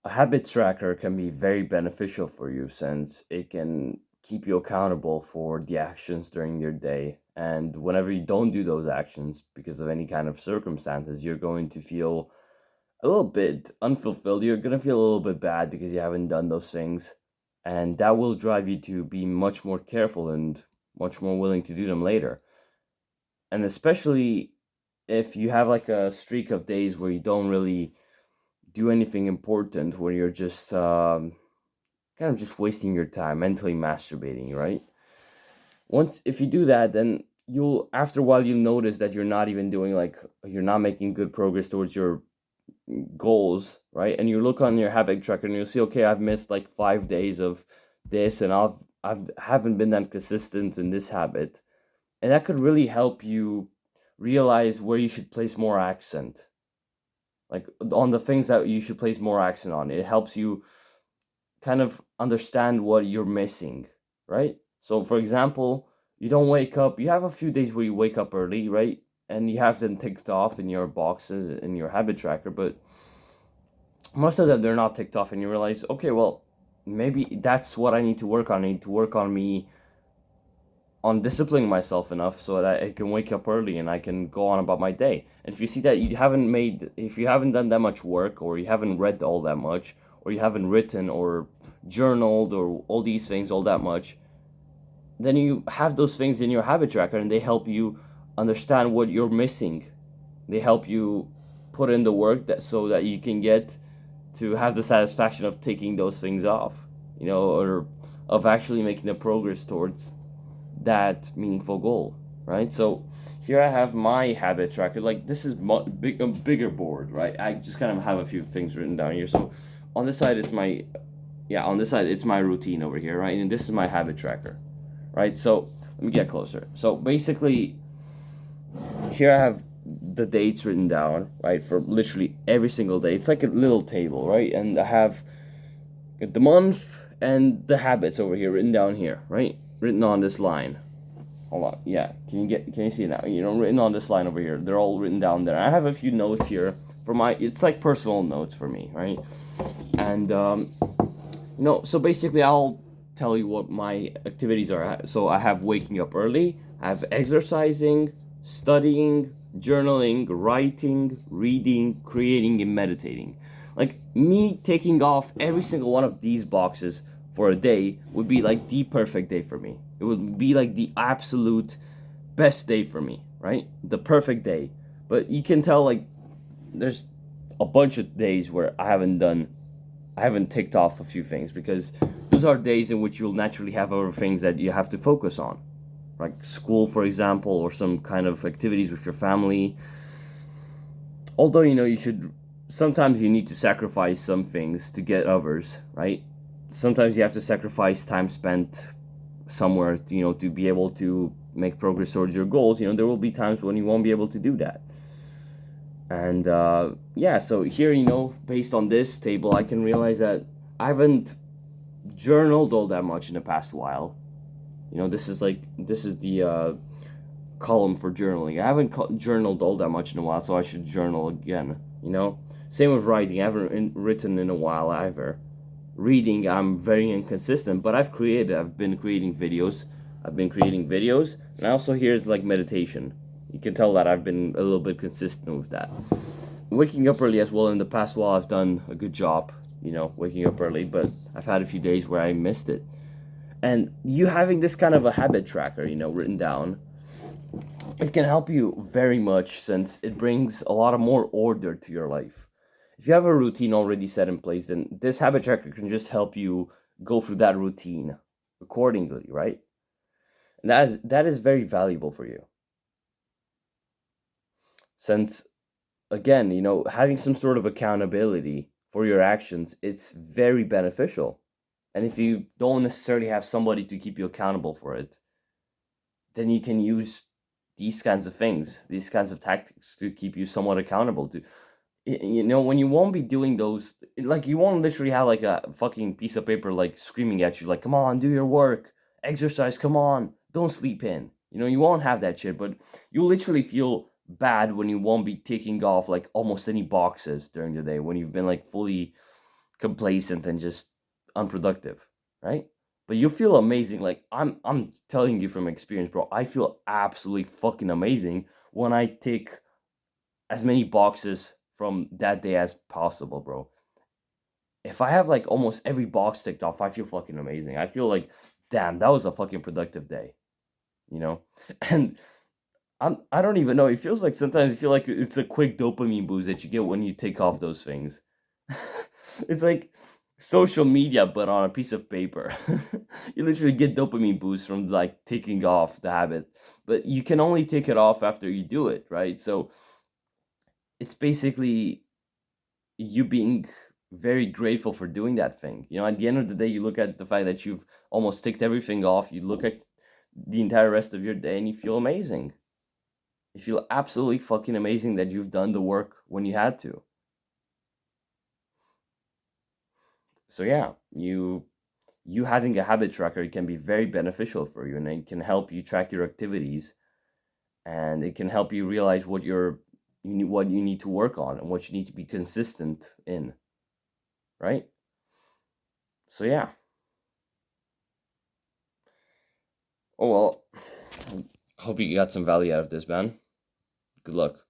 a habit tracker can be very beneficial for you since it can keep you accountable for the actions during your day. And whenever you don't do those actions because of any kind of circumstances, you're going to feel a little bit unfulfilled. You're going to feel a little bit bad because you haven't done those things. And that will drive you to be much more careful and much more willing to do them later. And especially if you have like a streak of days where you don't really do anything important, where you're just kind of just wasting your time mentally masturbating, right? Once if you do that, then you'll after a while you'll notice that you're not even doing like you're not making good progress towards your goals, right? And you look on your habit tracker and you'll see, okay, I've missed like 5 days of this, and I've haven't been that consistent in this habit, and that could really help you realize where you should place more accent, like on the things that you should place more accent on. It helps you kind of understand what you're missing, right? So, for example, you don't wake up, you have a few days where you wake up early, right? And you have them ticked off in your boxes in your habit tracker, but most of them they're not ticked off, and you realize, okay, well, maybe that's what I need to work on. I need to work on me on disciplining myself enough so that I can wake up early and I can go on about my day. And if you see that if you haven't done that much work, or you haven't read all that much, or you haven't written or journaled or all these things all that much, then you have those things in your habit tracker and they help you understand what you're missing. They help you put in the work that so that you can get to have the satisfaction of taking those things off, or of actually making the progress towards that meaningful goal, right? So here I have my habit tracker. Like this is a bigger board, right? I just kind of have a few things written down here. So on this side it's my on this side it's my routine over here, right? And this is my habit tracker, right? So let me get closer. So basically, here I have the dates written down, right, for literally every single day. It's like a little table, right? And I have the month and the habits over here written down here, right? Written on this line. Hold on. Yeah, can you see it now? Written on this line over here. They're all written down there. I have a few notes here for it's like personal notes for me, right? And so basically I'll tell you what my activities are. So I have waking up early, I have exercising, studying, journaling, writing, reading, creating, and meditating. Like me taking off every single one of these boxes for a day would be like the perfect day for me. It would be like the absolute best day for me, right? The perfect day. But you can tell like there's a bunch of days where I haven't ticked off a few things because those are days in which you'll naturally have other things that you have to focus on, like school, for example, or some kind of activities with your family. Although, you should sometimes you need to sacrifice some things to get others, right? Sometimes you have to sacrifice time spent somewhere, to be able to make progress towards your goals. There will be times when you won't be able to do that. And so here, based on this table, I can realize that I haven't journaled all that much in the past while. This is the column for journaling. I haven't journaled all that much in a while, so I should journal again. Same with writing. I haven't written in a while either. Reading, I'm very inconsistent, but I've been creating videos. And also here's like meditation. You can tell that I've been a little bit consistent with that. Waking up early as well. In the past while, I've done a good job, waking up early, but I've had a few days where I missed it. And you having this kind of a habit tracker, written down, it can help you very much since it brings a lot of more order to your life. If you have a routine already set in place, then this habit tracker can just help you go through that routine accordingly, right? And that is very valuable for you. Since again, having some sort of accountability for your actions, it's very beneficial. And if you don't necessarily have somebody to keep you accountable for it, then you can use these kinds of things, these kinds of tactics to keep you somewhat accountable to. When you won't be doing those, like you won't literally have like a fucking piece of paper like screaming at you, like, come on, do your work, exercise, come on, don't sleep in. You won't have that shit, but you'll literally feel bad when you won't be ticking off like almost any boxes during the day when you've been like fully complacent and just unproductive, right? But you feel amazing. Like I'm telling you from experience, bro. I feel absolutely fucking amazing when I tick as many boxes from that day as possible, bro. If I have like almost every box ticked off, I feel fucking amazing. I feel like, damn, that was a fucking productive day, you know? And I don't even know. It feels like sometimes you feel like it's a quick dopamine boost that you get when you take off those things. It's like social media, but on a piece of paper. You literally get dopamine boost from like taking off the habit, but you can only take it off after you do it, right? So it's basically you being very grateful for doing that thing. You know, at the end of the day, you look at the fact that you've almost ticked everything off. You look at the entire rest of your day and you feel amazing. You feel absolutely fucking amazing that you've done the work when you had to. So yeah, you having a habit tracker can be very beneficial for you, and it can help you track your activities, and it can help you realize what you need to work on and what you need to be consistent in, right? So yeah. Oh well, hope you got some value out of this, man. Good luck.